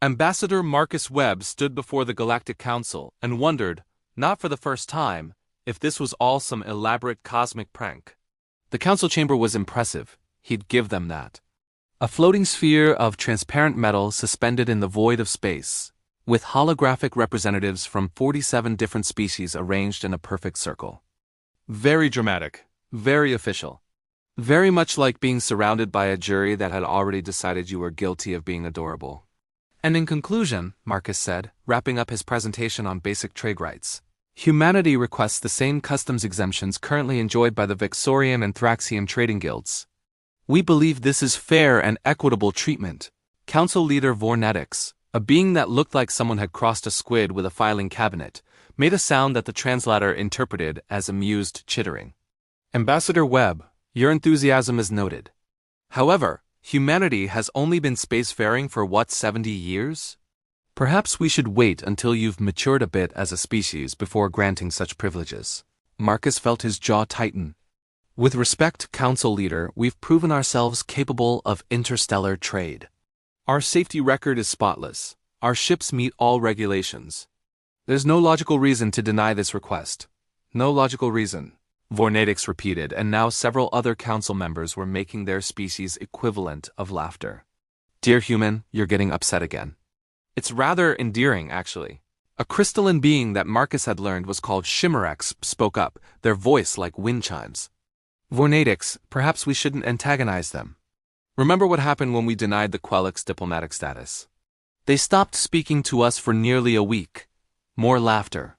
Ambassador Marcus Webb stood before the Galactic Council and wondered, not for the first time, if this was all some elaborate cosmic prank. The council chamber was impressive, he'd give them that. A floating sphere of transparent metal suspended in the void of space, with holographic representatives from 47 different species arranged in a perfect circle. Very dramatic, very official. Very much like being surrounded by a jury that had already decided you were guilty of being adorable. And in conclusion, Marcus said, wrapping up his presentation on basic trade rights, humanity requests the same customs exemptions currently enjoyed by the Vixorian and Thraxian trading guilds. We believe this is fair and equitable treatment. Council leader Vornetics, a being that looked like someone had crossed a squid with a filing cabinet, made a sound that the translator interpreted as amused chittering. Ambassador Webb, your enthusiasm is noted. However, humanity has only been spacefaring for 70 years? Perhaps we should wait until you've matured a bit as a species before granting such privileges. Marcus felt his jaw tighten. With respect, Council Leader, we've proven ourselves capable of interstellar trade. Our safety record is spotless. Our ships meet all regulations. There's no logical reason to deny this request. No logical reason. Vornetics repeated, and now several other council members were making their species equivalent of laughter. Dear human, you're getting upset again. It's rather endearing, actually. A crystalline being that Marcus had learned was called Shimmerex spoke up, their voice like wind chimes. Vornetics, perhaps we shouldn't antagonize them. Remember what happened when we denied the Quelix diplomatic status. They stopped speaking to us for nearly a week. More laughter.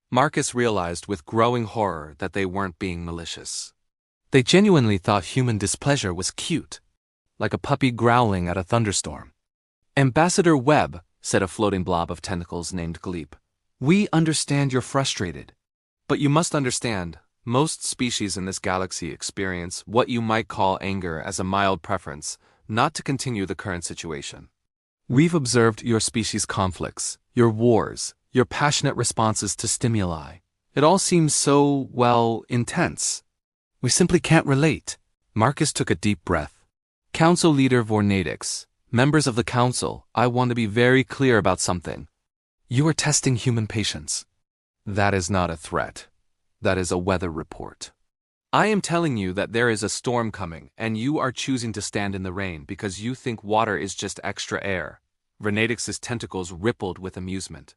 Marcus realized with growing horror that they weren't being malicious. They genuinely thought human displeasure was cute, like a puppy growling at a thunderstorm. Ambassador Webb, said a floating blob of tentacles named Gleep, we understand you're frustrated. But you must understand, most species in this galaxy experience what you might call anger as a mild preference, not to continue the current situation. We've observed your species' conflicts, your wars, your passionate responses to stimuli. It all seems so, intense. We simply can't relate. Marcus took a deep breath. Council Leader Vornetics, members of the Council, I want to be very clear about something. You are testing human patience. That is not a threat. That is a weather report. I am telling you that there is a storm coming, and you are choosing to stand in the rain because you think water is just extra air. Vornetics' tentacles rippled with amusement.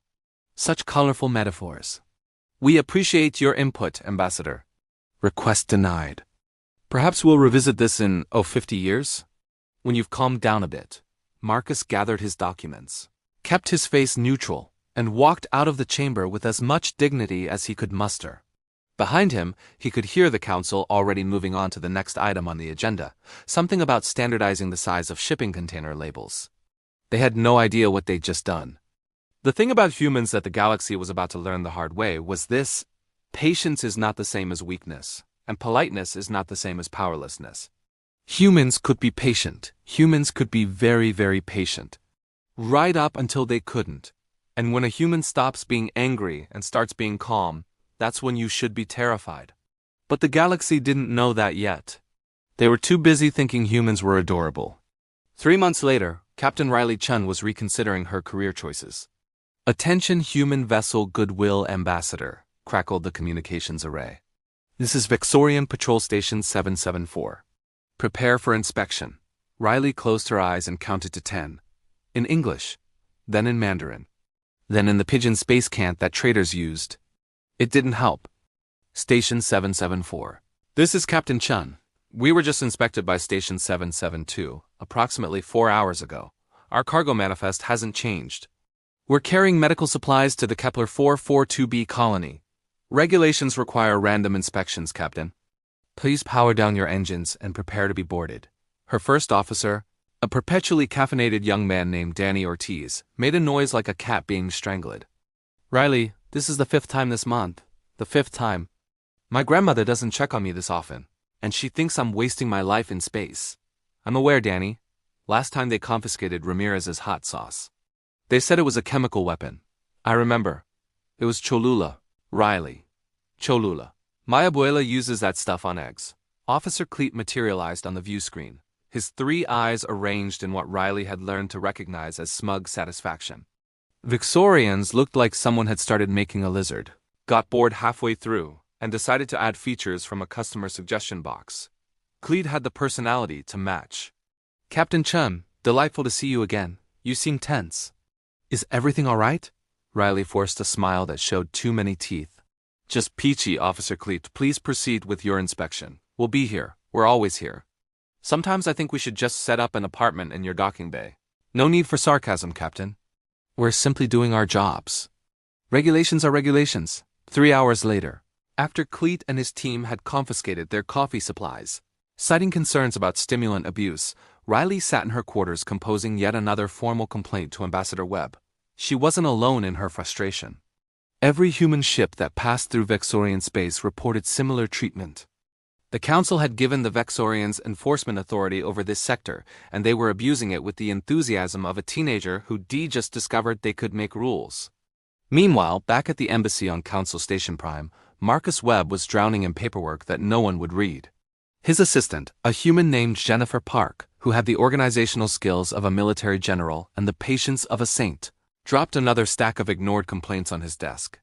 Such colorful metaphors. We appreciate your input, Ambassador. Request denied. Perhaps we'll revisit this in, 50 years? When you've calmed down a bit. Marcus gathered his documents, kept his face neutral, and walked out of the chamber with as much dignity as he could muster. Behind him, he could hear the council already moving on to the next item on the agenda, something about standardizing the size of shipping container labels. They had no idea what they'd just done. The thing about humans that the galaxy was about to learn the hard way was this: patience is not the same as weakness, and politeness is not the same as powerlessness. Humans could be patient. Humans could be very, very patient. Right up until they couldn't. And when a human stops being angry and starts being calm, that's when you should be terrified. But the galaxy didn't know that yet. They were too busy thinking humans were adorable. 3 months later, Captain Riley Chun was reconsidering her career choices. Attention Human Vessel Goodwill Ambassador, crackled the communications array. This is Vixorian Patrol Station 774. Prepare for inspection. Riley closed her eyes and counted to 10. In English, then in Mandarin, then in the pigeon space cant that traders used. It didn't help. Station 774. This is Captain Chun. We were just inspected by Station 772, approximately 4 hours ago. Our cargo manifest hasn't changed. We're carrying medical supplies to the Kepler 442b colony. Regulations require random inspections, Captain. Please power down your engines and prepare to be boarded. Her first officer, a perpetually caffeinated young man named Danny Ortiz, made a noise like a cat being strangled. Riley, this is the 5th time this month. The 5th time. My grandmother doesn't check on me this often, and she thinks I'm wasting my life in space. I'm aware, Danny. Last time they confiscated Ramirez's hot sauce. They said it was a chemical weapon. I remember. It was Cholula. Riley. Cholula. My abuela uses that stuff on eggs. Officer Cleet materialized on the view screen. his 3 eyes arranged in what Riley had learned to recognize as smug satisfaction. Vexorians looked like someone had started making a lizard, got bored halfway through, and decided to add features from a customer suggestion box. Cleed had the personality to match. "Captain Chun, delightful to see you again. You seem tense. Is everything all right?" Riley forced a smile that showed too many teeth. "Just peachy, Officer Cleet. Please proceed with your inspection. We'll be here. We're always here. Sometimes I think we should just set up an apartment in your docking bay." "No need for sarcasm, Captain. We're simply doing our jobs. Regulations are regulations." 3 hours later, after Cleet and his team had confiscated their coffee supplies, citing concerns about stimulant abuse, Riley sat in her quarters composing yet another formal complaint to Ambassador Webb. She wasn't alone in her frustration. Every human ship that passed through Vexorian space reported similar treatment. The Council had given the Vexorians enforcement authority over this sector, and they were abusing it with the enthusiasm of a teenager who just discovered they could make rules. Meanwhile, back at the embassy on Council Station Prime, Marcus Webb was drowning in paperwork that no one would read. His assistant, a human named Jennifer Park, who had the organizational skills of a military general and the patience of a saint, dropped another stack of ignored complaints on his desk.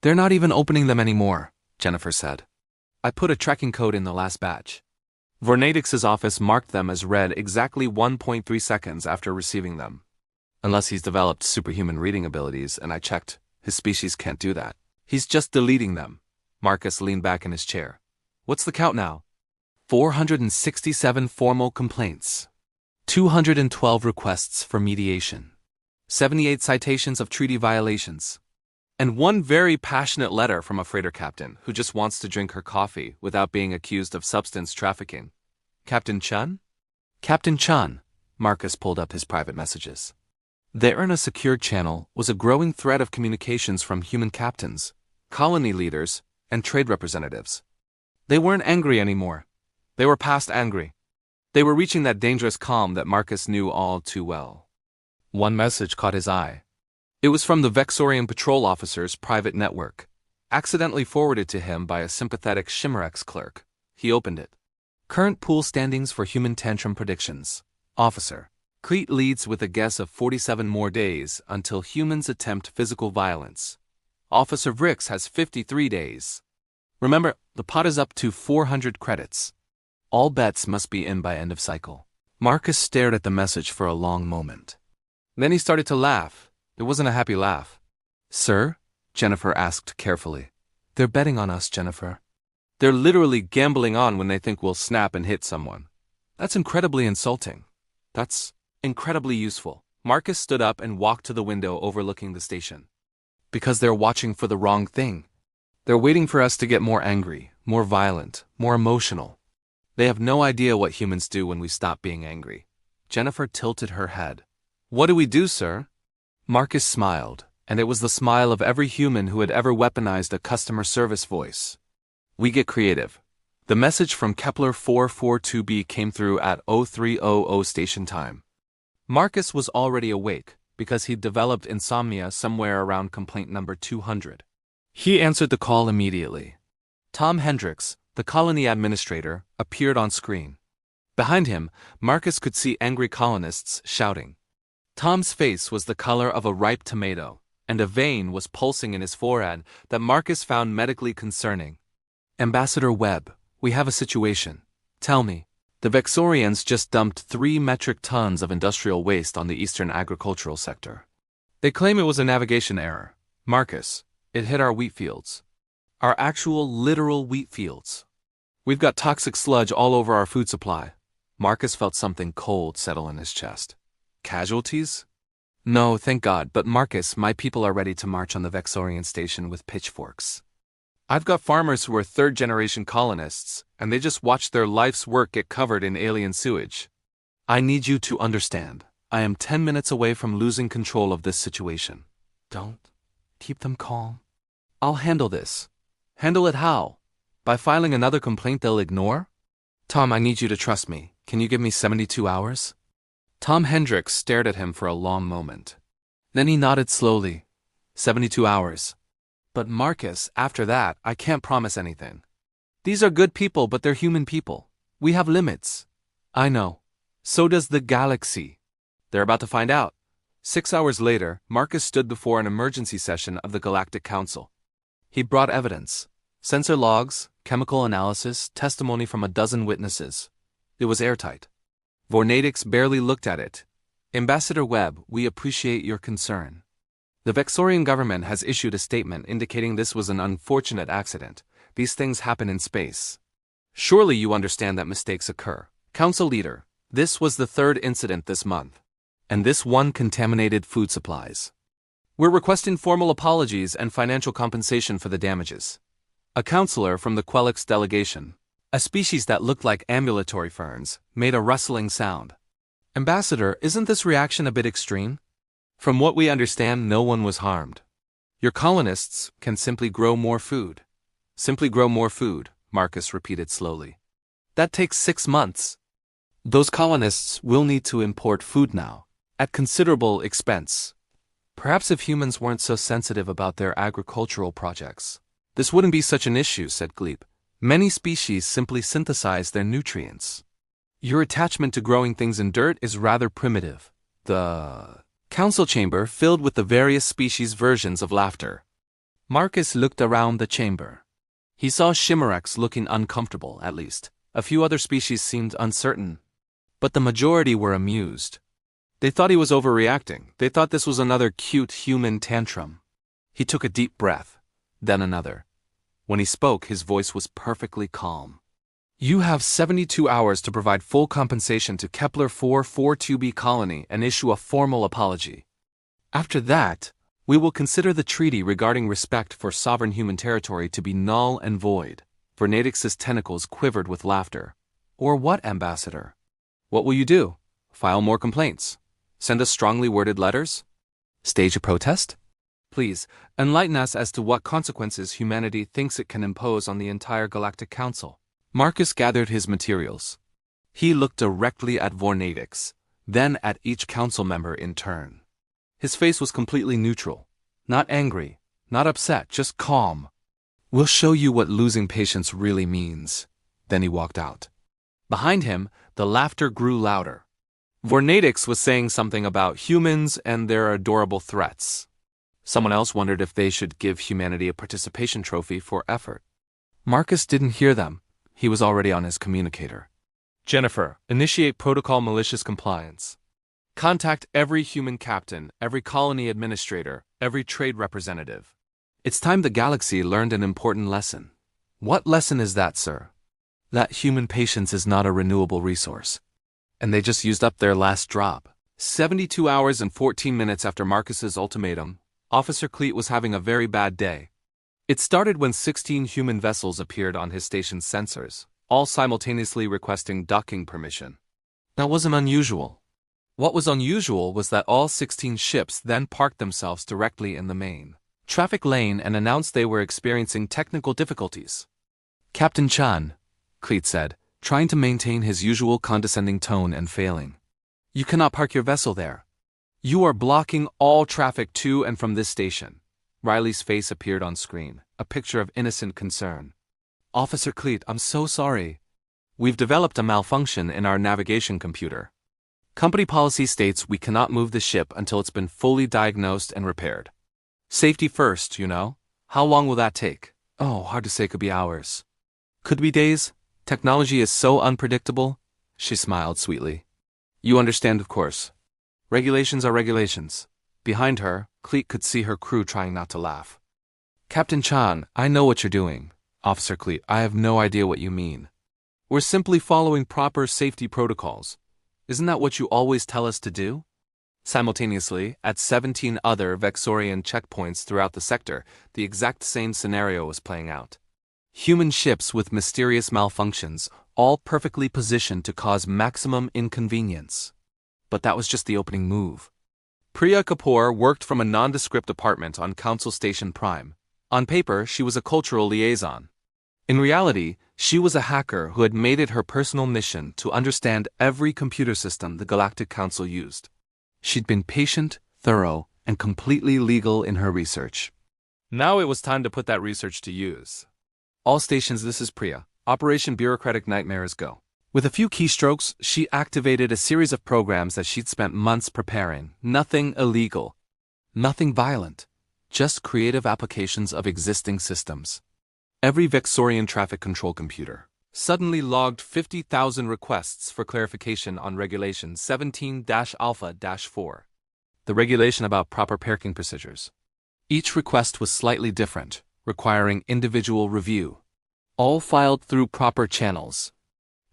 "They're not even opening them anymore," Jennifer said. "I put a tracking code in the last batch." Vornadix's office marked them as read exactly 1.3 seconds after receiving them. "Unless he's developed superhuman reading abilities, and I checked, his species can't do that. He's just deleting them." Marcus leaned back in his chair. "What's the count now?" 467 formal complaints. 212 requests for mediation. 78 citations of treaty violations. And one very passionate letter from a freighter captain who just wants to drink her coffee without being accused of substance trafficking. "Captain Chun?" "Captain Chun." Marcus pulled up his private messages. There in a secured channel was a growing thread of communications from human captains, colony leaders, and trade representatives. They weren't angry anymore. They were past angry. They were reaching that dangerous calm that Marcus knew all too well. One message caught his eye. It was from the Vexorian patrol officer's private network, accidentally forwarded to him by a sympathetic Shimerex clerk. He opened it. "Current pool standings for human tantrum predictions. Officer. Cleet leads with a guess of 47 more days until humans attempt physical violence. Officer Vrix has 53 days. Remember, the pot is up to 400 credits. All bets must be in by end of cycle." Marcus stared at the message for a long moment. Then he started to laugh. It wasn't a happy laugh. "Sir?" Jennifer asked carefully. "They're betting on us, Jennifer. They're literally gambling on when they think we'll snap and hit someone. That's incredibly insulting. That's incredibly useful." Marcus stood up and walked to the window overlooking the station. "Because they're watching for the wrong thing. They're waiting for us to get more angry, more violent, more emotional. They have no idea what humans do when we stop being angry." Jennifer tilted her head. "What do we do, sir?" Marcus smiled, and it was the smile of every human who had ever weaponized a customer service voice. "We get creative." The message from Kepler 442b came through at 0300 station time. Marcus was already awake, because he'd developed insomnia somewhere around complaint number 200. He answered the call immediately. Tom Hendricks, the colony administrator, appeared on screen. Behind him, Marcus could see angry colonists shouting. Tom's face was the color of a ripe tomato, and a vein was pulsing in his forehead that Marcus found medically concerning. "Ambassador Webb, we have a situation. Tell me." The Vexorians just dumped 3 metric tons of industrial waste on the eastern agricultural sector. They claim it was a navigation error. Marcus, it hit our wheat fields. Our actual, literal wheat fields. We've got toxic sludge all over our food supply. Marcus felt something cold settle in his chest. Casualties? No, thank God, but Marcus, my people are ready to march on the Vexorian station with pitchforks. I've got farmers who are third-generation colonists, and they just watched their life's work get covered in alien sewage. I need you to understand. I am 10 minutes away from losing control of this situation. Don't. Keep them calm. I'll handle this. Handle it how? By filing another complaint they'll ignore? Tom, I need you to trust me. Can you give me 72 hours? Tom Hendricks stared at him for a long moment. Then he nodded slowly. 72 hours. But Marcus, after that, I can't promise anything. These are good people, but they're human people. We have limits. I know. So does the galaxy. They're about to find out. 6 hours later, Marcus stood before an emergency session of the Galactic Council. He brought evidence. Sensor logs, chemical analysis, testimony from a dozen witnesses. It was airtight. Vornadix barely looked at it. Ambassador Webb, we appreciate your concern. The Vexorian government has issued a statement indicating this was an unfortunate accident. These things happen in space. Surely you understand that mistakes occur. Council leader, this was the third incident this month. And this one contaminated food supplies. We're requesting formal apologies and financial compensation for the damages. A counselor from the Quelix delegation, a species that looked like ambulatory ferns, made a rustling sound. Ambassador, isn't this reaction a bit extreme? From what we understand, no one was harmed. Your colonists can simply grow more food. Simply grow more food, Marcus repeated slowly. That takes 6 months. Those colonists will need to import food now, at considerable expense. Perhaps if humans weren't so sensitive about their agricultural projects, this wouldn't be such an issue, said Gleep. Many species simply synthesize their nutrients. Your attachment to growing things in dirt is rather primitive. The council chamber filled with the various species' versions of laughter. Marcus looked around the chamber. He saw Chimerex looking uncomfortable, at least. A few other species seemed uncertain. But the majority were amused. They thought he was overreacting. They thought this was another cute human tantrum. He took a deep breath, then another. When he spoke, his voice was perfectly calm. You have 72 hours to provide full compensation to Kepler 442b colony and issue a formal apology. After that, we will consider the treaty regarding respect for sovereign human territory to be null and void. Vernadix's tentacles quivered with laughter. Or what, Ambassador? What will you do? File more complaints? Send us strongly worded letters? Stage a protest? Please, enlighten us as to what consequences humanity thinks it can impose on the entire Galactic Council. Marcus gathered his materials. He looked directly at Vornadix, then at each council member in turn. His face was completely neutral. Not angry, not upset, just calm. We'll show you what losing patience really means. Then he walked out. Behind him, the laughter grew louder. Vornadix was saying something about humans and their adorable threats. Someone else wondered if they should give humanity a participation trophy for effort. Marcus didn't hear them. He was already on his communicator. Jennifer, initiate protocol malicious compliance. Contact every human captain, every colony administrator, every trade representative. It's time the galaxy learned an important lesson. What lesson is that, sir? That human patience is not a renewable resource. And they just used up their last drop. 72 hours and 14 minutes after Marcus's ultimatum, Officer Cleet was having a very bad day. It started when 16 human vessels appeared on his station's sensors, all simultaneously requesting docking permission. That wasn't unusual. What was unusual was that all 16 ships then parked themselves directly in the main traffic lane and announced they were experiencing technical difficulties. Captain Chan, Cleet said, trying to maintain his usual condescending tone and failing. You cannot park your vessel there. You are blocking all traffic to and from this station. Riley's face appeared on screen, a picture of innocent concern. Officer Cleet, I'm so sorry. We've developed a malfunction in our navigation computer. Company policy states we cannot move the ship until it's been fully diagnosed and repaired. Safety first, you know. How long will that take? Oh, hard to say, could be hours. Could be days. Technology is so unpredictable. She smiled sweetly. You understand, of course. Regulations are regulations. Behind her, Cleet could see her crew trying not to laugh. Captain Chan, I know what you're doing. Officer Cleet, I have no idea what you mean. We're simply following proper safety protocols. Isn't that what you always tell us to do? Simultaneously, at 17 other Vexorian checkpoints throughout the sector, the exact same scenario was playing out. Human ships with mysterious malfunctions, all perfectly positioned to cause maximum inconvenience. But that was just the opening move. Priya Kapoor worked from a nondescript apartment on Council Station Prime. On paper, she was a cultural liaison. In reality, she was a hacker who had made it her personal mission to understand every computer system the Galactic Council used. She'd been patient, thorough, and completely legal in her research. Now it was time to put that research to use. All stations, this is Priya. Operation Bureaucratic Nightmares go. With a few keystrokes, she activated a series of programs that she'd spent months preparing. Nothing illegal. Nothing violent. Just creative applications of existing systems. Every Vexorian traffic control computer suddenly logged 50,000 requests for clarification on Regulation 17-Alpha-4, the regulation about proper parking procedures. Each request was slightly different, requiring individual review, all filed through proper channels.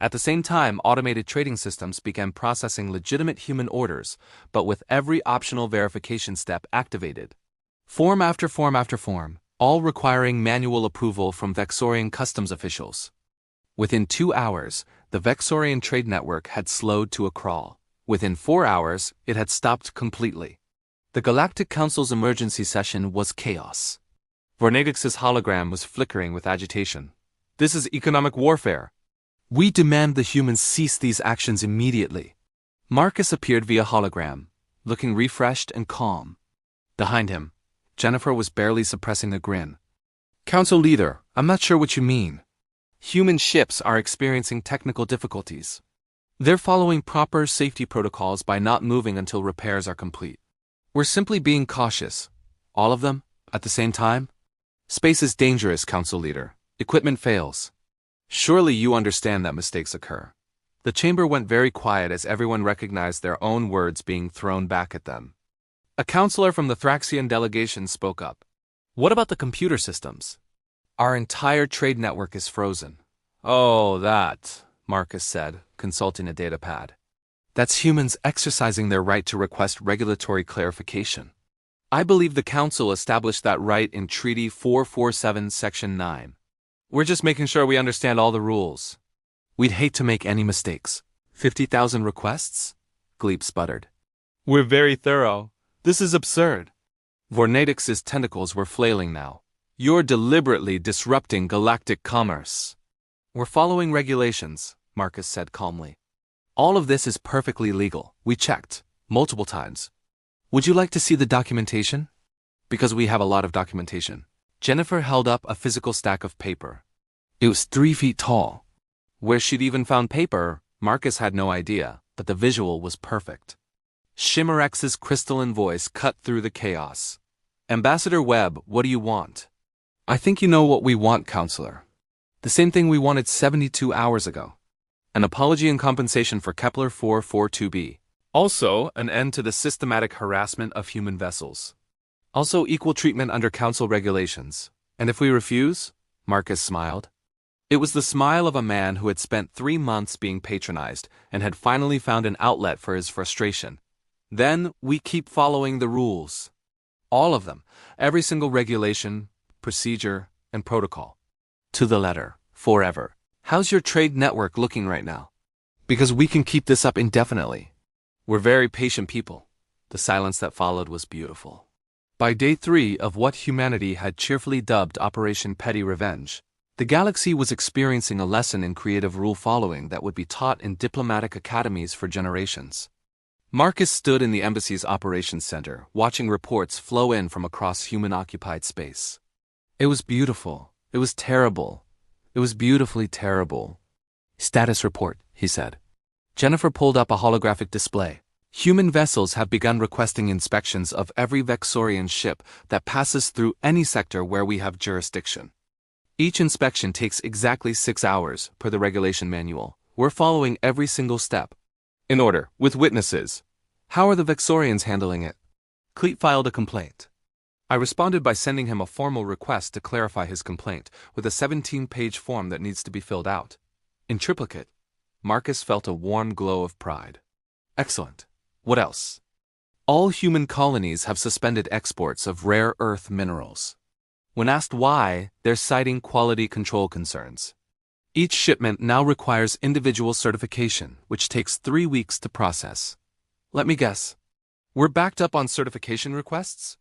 At the same time, automated trading systems began processing legitimate human orders, but with every optional verification step activated. Form after form after form, all requiring manual approval from Vexorian customs officials. Within 2 hours, the Vexorian trade network had slowed to a crawl. Within 4 hours, it had stopped completely. The Galactic Council's emergency session was chaos. Vornadix's hologram was flickering with agitation. This is economic warfare. We demand the humans cease these actions immediately. Marcus appeared via hologram, looking refreshed and calm. Behind him, Jennifer was barely suppressing a grin. Council leader, I'm not sure what you mean. Human ships are experiencing technical difficulties. They're following proper safety protocols by not moving until repairs are complete. We're simply being cautious. All of them, at the same time? Space is dangerous, Council leader. Equipment fails. Surely you understand that mistakes occur. The chamber went very quiet as everyone recognized their own words being thrown back at them. A counselor from the Thraxian delegation spoke up. What about the computer systems? Our entire trade network is frozen. Oh, that, Marcus said, consulting a datapad. That's humans exercising their right to request regulatory clarification. I believe the Council established that right in Treaty 447, Section 9. We're just making sure we understand all the rules. We'd hate to make any mistakes. 50,000 requests? Glebe sputtered. We're very thorough. This is absurd. Vornadix's tentacles were flailing now. You're deliberately disrupting galactic commerce. We're following regulations, Marcus said calmly. All of this is perfectly legal. We checked, multiple times. Would you like to see the documentation? Because we have a lot of documentation. Jennifer held up a physical stack of paper. It was 3 feet tall. Where she'd even found paper, Marcus had no idea, but the visual was perfect. Shimmerex's crystalline voice cut through the chaos. Ambassador Webb, what do you want? I think you know what we want, Counselor. The same thing we wanted 72 hours ago. An apology and compensation for Kepler 442b. Also, an end to the systematic harassment of human vessels. Also, equal treatment under Council regulations. And if we refuse? Marcus smiled. It was the smile of a man who had spent 3 months being patronized and had finally found an outlet for his frustration. Then, we keep following the rules. All of them. Every single regulation, procedure, and protocol. To the letter. Forever. How's your trade network looking right now? Because we can keep this up indefinitely. We're very patient people. The silence that followed was beautiful. By day 3 of what humanity had cheerfully dubbed Operation Petty Revenge, the galaxy was experiencing a lesson in creative rule-following that would be taught in diplomatic academies for generations. Marcus stood in the embassy's operations center, watching reports flow in from across human-occupied space. It was beautiful. It was terrible. It was beautifully terrible. Status report, he said. Jennifer pulled up a holographic display. Human vessels have begun requesting inspections of every Vexorian ship that passes through any sector where we have jurisdiction. Each inspection takes exactly 6 hours, per the regulation manual. We're following every single step. In order, with witnesses. How are the Vexorians handling it? Cleet filed a complaint. I responded by sending him a formal request to clarify his complaint, with a 17-page form that needs to be filled out. In triplicate, Marcus felt a warm glow of pride. Excellent. What else? All human colonies have suspended exports of rare earth minerals. When asked why, they're citing quality control concerns. Each shipment now requires individual certification, which takes 3 weeks to process. Let me guess. We're backed up on certification requests?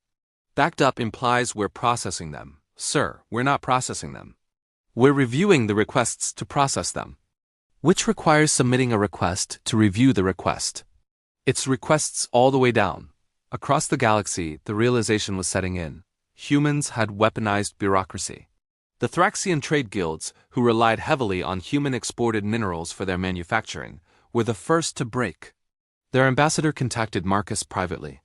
Backed up implies we're processing them. Sir, we're not processing them. We're reviewing the requests to process them. Which requires submitting a request to review the request. It's requests all the way down. Across the galaxy, the realization was setting in. Humans had weaponized bureaucracy. The Thraxian trade guilds, who relied heavily on human-exported minerals for their manufacturing, were the first to break. Their ambassador contacted Marcus privately.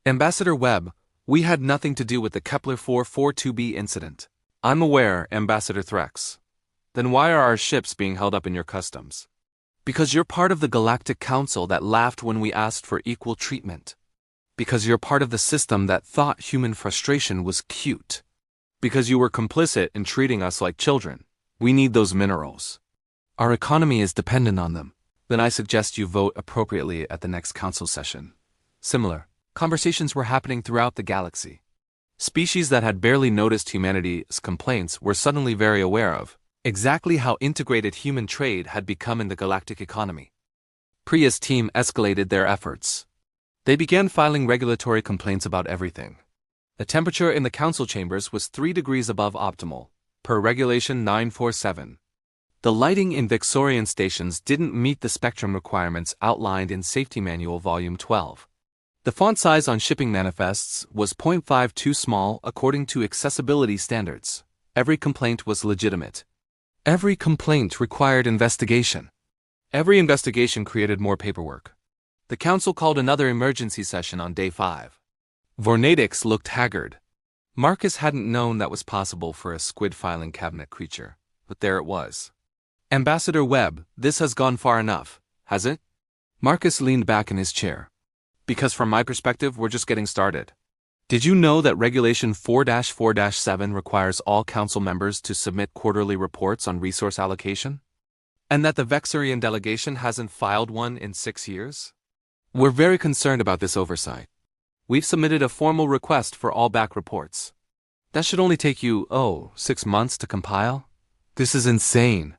Ambassador Webb, we had nothing to do with the Kepler 442b incident. I'm aware, Ambassador Threx. Then why are our ships being held up in your customs? Because you're part of the Galactic Council that laughed when we asked for equal treatment. Because you're part of the system that thought human frustration was cute. Because you were complicit in treating us like children. We need those minerals. Our economy is dependent on them. Then I suggest you vote appropriately at the next council session. Similar conversations were happening throughout the galaxy. Species that had barely noticed humanity's complaints were suddenly very aware of exactly how integrated human trade had become in the galactic economy. Priya's team escalated their efforts. They began filing regulatory complaints about everything. The temperature in the council chambers was 3 degrees above optimal, per Regulation 947. The lighting in Vixorian stations didn't meet the spectrum requirements outlined in Safety Manual Volume 12. The font size on shipping manifests was 0.5 too small according to accessibility standards. Every complaint was legitimate. Every complaint required investigation. Every investigation created more paperwork. The council called another emergency session on day 5. Vornadix looked haggard. Marcus hadn't known that was possible for a squid filing cabinet creature, but there it was. Ambassador Webb, this has gone far enough, has it? Marcus leaned back in his chair. Because from my perspective, we're just getting started. Did you know that Regulation 4-4-7 requires all council members to submit quarterly reports on resource allocation? And that the Vexorian delegation hasn't filed one in 6 years? We're very concerned about this oversight. We've submitted a formal request for all back reports. That should only take you, 6 months to compile? This is insane.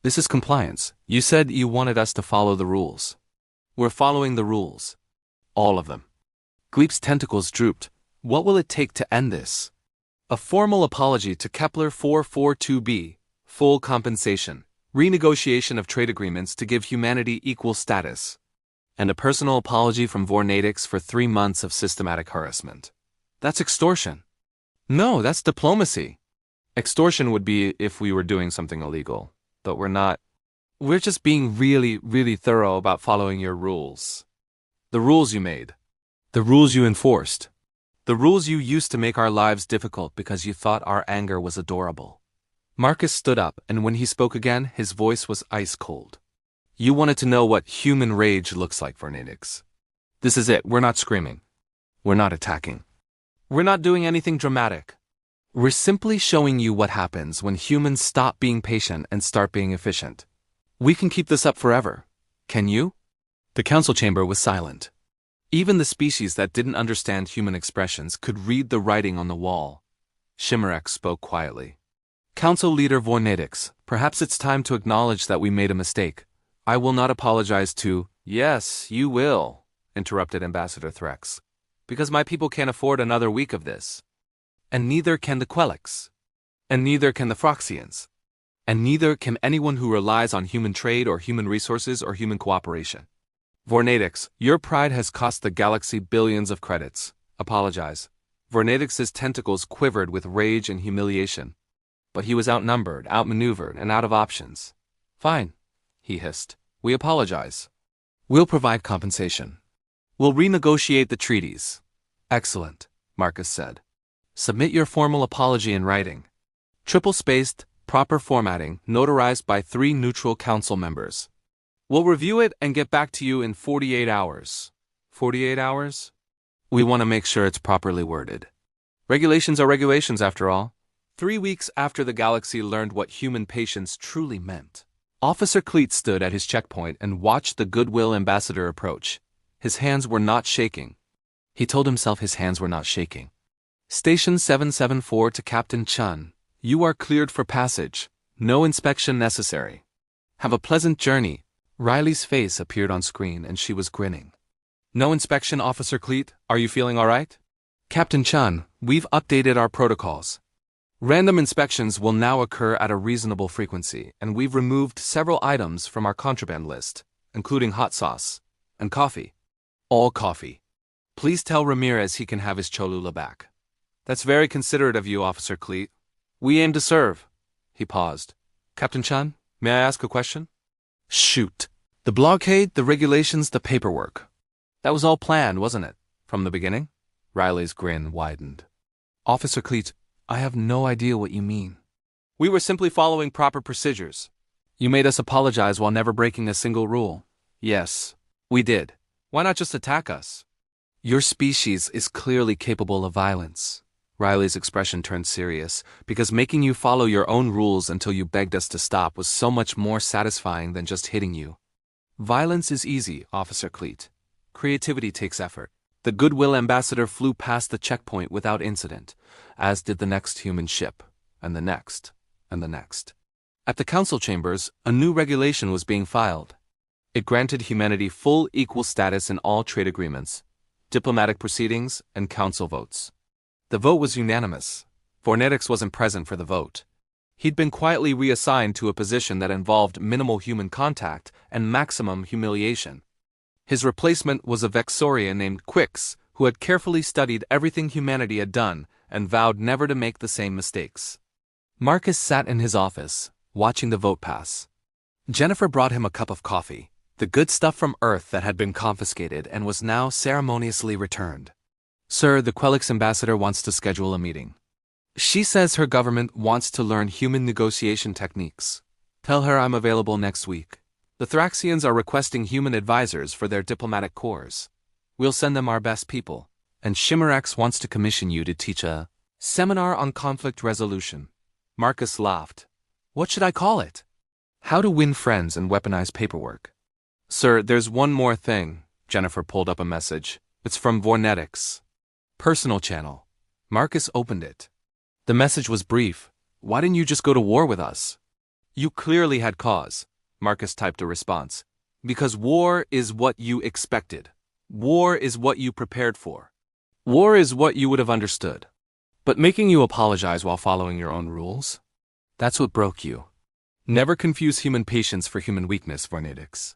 This is compliance. You said you wanted us to follow the rules. We're following the rules. All of them. Gleep's tentacles drooped. What will it take to end this? A formal apology to Kepler 442b, full compensation, renegotiation of trade agreements to give humanity equal status, and a personal apology from Vornadix for 3 months of systematic harassment. That's extortion. No, that's diplomacy. Extortion would be if we were doing something illegal, but we're not. We're just being really, really thorough about following your rules. The rules you made. The rules you enforced. The rules you used to make our lives difficult because you thought our anger was adorable. Marcus stood up, and when he spoke again, his voice was ice cold. You wanted to know what human rage looks like, Vornadix. This is it. We're not screaming. We're not attacking. We're not doing anything dramatic. We're simply showing you what happens when humans stop being patient and start being efficient. We can keep this up forever. Can you? The council chamber was silent. Even the species that didn't understand human expressions could read the writing on the wall. Shimmerax spoke quietly. Council Leader Vornadix, perhaps it's time to acknowledge that we made a mistake. I will not apologize to— Yes, you will, interrupted Ambassador Threx. Because my people can't afford another week of this. And neither can the Quelix. And neither can the Phroxians. And neither can anyone who relies on human trade or human resources or human cooperation. Vornadix, your pride has cost the galaxy billions of credits. Apologize. Vornadix's tentacles quivered with rage and humiliation. But he was outnumbered, outmaneuvered, and out of options. Fine, he hissed. We apologize. We'll provide compensation. We'll renegotiate the treaties. Excellent, Marcus said. Submit your formal apology in writing. Triple-spaced, proper formatting, notarized by 3 neutral council members. We'll review it and get back to you in 48 hours. 48 hours? We want to make sure it's properly worded. Regulations are regulations, after all. 3 weeks after the galaxy learned what human patience truly meant. Officer Cleet stood at his checkpoint and watched the Goodwill ambassador approach. His hands were not shaking. He told himself his hands were not shaking. Station 774 to Captain Chun. You are cleared for passage. No inspection necessary. Have a pleasant journey. Riley's face appeared on screen and she was grinning. No inspection, Officer Cleet. Are you feeling all right? Captain Chun, we've updated our protocols. Random inspections will now occur at a reasonable frequency, and we've removed several items from our contraband list, including hot sauce and coffee. All coffee. Please tell Ramirez he can have his Cholula back. That's very considerate of you, Officer Cleet. We aim to serve. He paused. Captain Chan, may I ask a question? Shoot. The blockade, the regulations, the paperwork. That was all planned, wasn't it? From the beginning? Riley's grin widened. Officer Cleet, I have no idea what you mean. We were simply following proper procedures. You made us apologize while never breaking a single rule. Yes, we did. Why not just attack us? Your species is clearly capable of violence. Riley's expression turned serious, because making you follow your own rules until you begged us to stop was so much more satisfying than just hitting you. Violence is easy, Officer Cleet. Creativity takes effort. The Goodwill ambassador flew past the checkpoint without incident, as did the next human ship, and the next, and the next. At the council chambers, a new regulation was being filed. It granted humanity full equal status in all trade agreements, diplomatic proceedings, and council votes. The vote was unanimous. Vornetics wasn't present for the vote. He'd been quietly reassigned to a position that involved minimal human contact and maximum humiliation. His replacement was a Vexorian named Quix, who had carefully studied everything humanity had done and vowed never to make the same mistakes. Marcus sat in his office, watching the vote pass. Jennifer brought him a cup of coffee, the good stuff from Earth that had been confiscated and was now ceremoniously returned. Sir, the Quelix ambassador wants to schedule a meeting. She says her government wants to learn human negotiation techniques. Tell her I'm available next week. The Thraxians are requesting human advisors for their diplomatic corps. We'll send them our best people. And Shimmerax wants to commission you to teach a seminar on conflict resolution. Marcus laughed. What should I call it? How to win friends and weaponize paperwork. Sir, there's one more thing. Jennifer pulled up a message. It's from Vornetics. Personal channel. Marcus opened it. The message was brief. Why didn't you just go to war with us? You clearly had cause. Marcus typed a response. Because war is what you expected. War is what you prepared for. War is what you would have understood. But making you apologize while following your own rules? That's what broke you. Never confuse human patience for human weakness, Vornetics.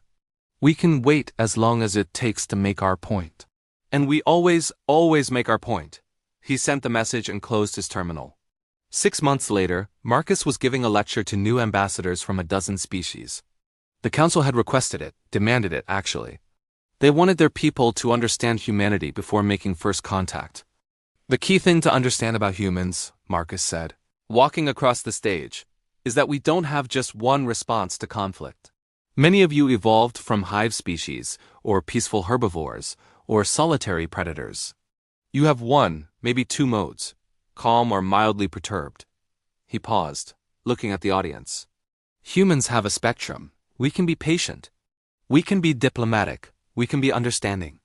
We can wait as long as it takes to make our point. And we always make our point. He sent the message and closed his terminal. 6 months later, Marcus was giving a lecture to new ambassadors from a dozen species. The council had requested it, demanded it actually. They wanted their people to understand humanity before making first contact. The key thing to understand about humans, Marcus said, walking across the stage, is that we don't have just one response to conflict. Many of you evolved from hive species, or peaceful herbivores, or solitary predators. You have one, maybe two modes, calm or mildly perturbed. He paused, looking at the audience. Humans have a spectrum. We can be patient. We can be diplomatic. We can be understanding.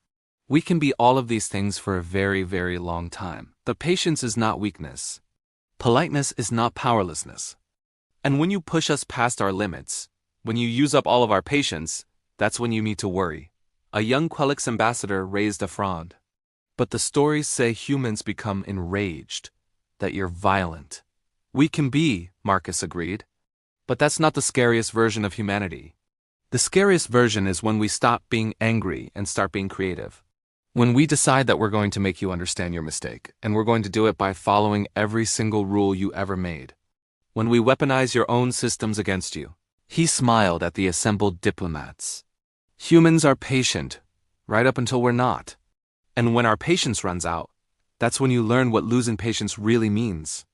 We can be all of these things for a very, very long time. But patience is not weakness. Politeness is not powerlessness. And when you push us past our limits, when you use up all of our patience, that's when you need to worry. A young Quelix ambassador raised a frown. But the stories say humans become enraged, that you're violent. We can be, Marcus agreed. But that's not the scariest version of humanity. The scariest version is when we stop being angry and start being creative. When we decide that we're going to make you understand your mistake, and we're going to do it by following every single rule you ever made. When we weaponize your own systems against you. He smiled at the assembled diplomats. Humans are patient, right up until we're not. And when our patience runs out, that's when you learn what losing patience really means.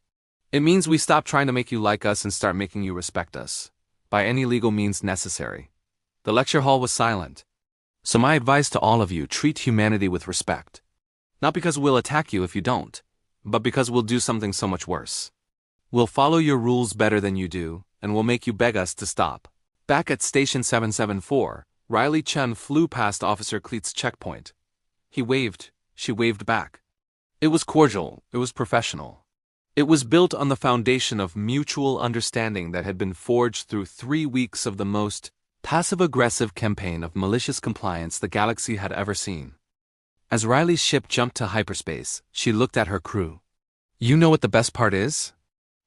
It means we stop trying to make you like us and start making you respect us, by any legal means necessary. The lecture hall was silent. So my advice to all of you, treat humanity with respect. Not because we'll attack you if you don't, but because we'll do something so much worse. We'll follow your rules better than you do, and we'll make you beg us to stop. Back at Station 774, Riley Chen flew past Officer Cleet's checkpoint. He waved, she waved back. It was cordial, it was professional. It was built on the foundation of mutual understanding that had been forged through 3 weeks of the most passive-aggressive campaign of malicious compliance the galaxy had ever seen. As Riley's ship jumped to hyperspace, she looked at her crew. You know what the best part is?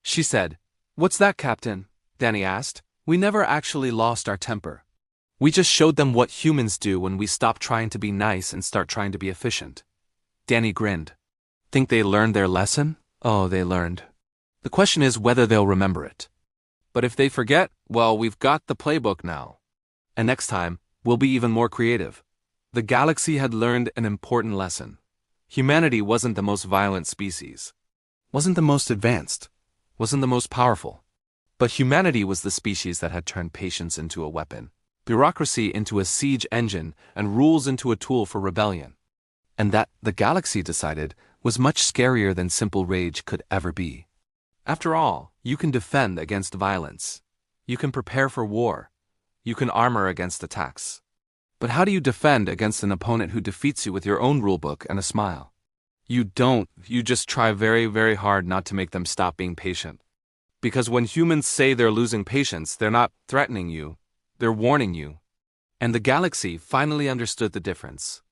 She said. What's that, Captain? Danny asked. We never actually lost our temper. We just showed them what humans do when we stop trying to be nice and start trying to be efficient. Danny grinned. Think they learned their lesson? Oh, they learned. The question is whether they'll remember it. But if they forget, well, we've got the playbook now. And next time, we'll be even more creative. The galaxy had learned an important lesson. Humanity wasn't the most violent species, wasn't the most advanced, wasn't the most powerful. But humanity was the species that had turned patience into a weapon, bureaucracy into a siege engine, and rules into a tool for rebellion. And that, the galaxy decided, was much scarier than simple rage could ever be. After all, you can defend against violence. You can prepare for war. You can armor against attacks. But how do you defend against an opponent who defeats you with your own rulebook and a smile? You don't. You just try very, very hard not to make them stop being patient. Because when humans say they're losing patience, they're not threatening you, they're warning you. And the galaxy finally understood the difference.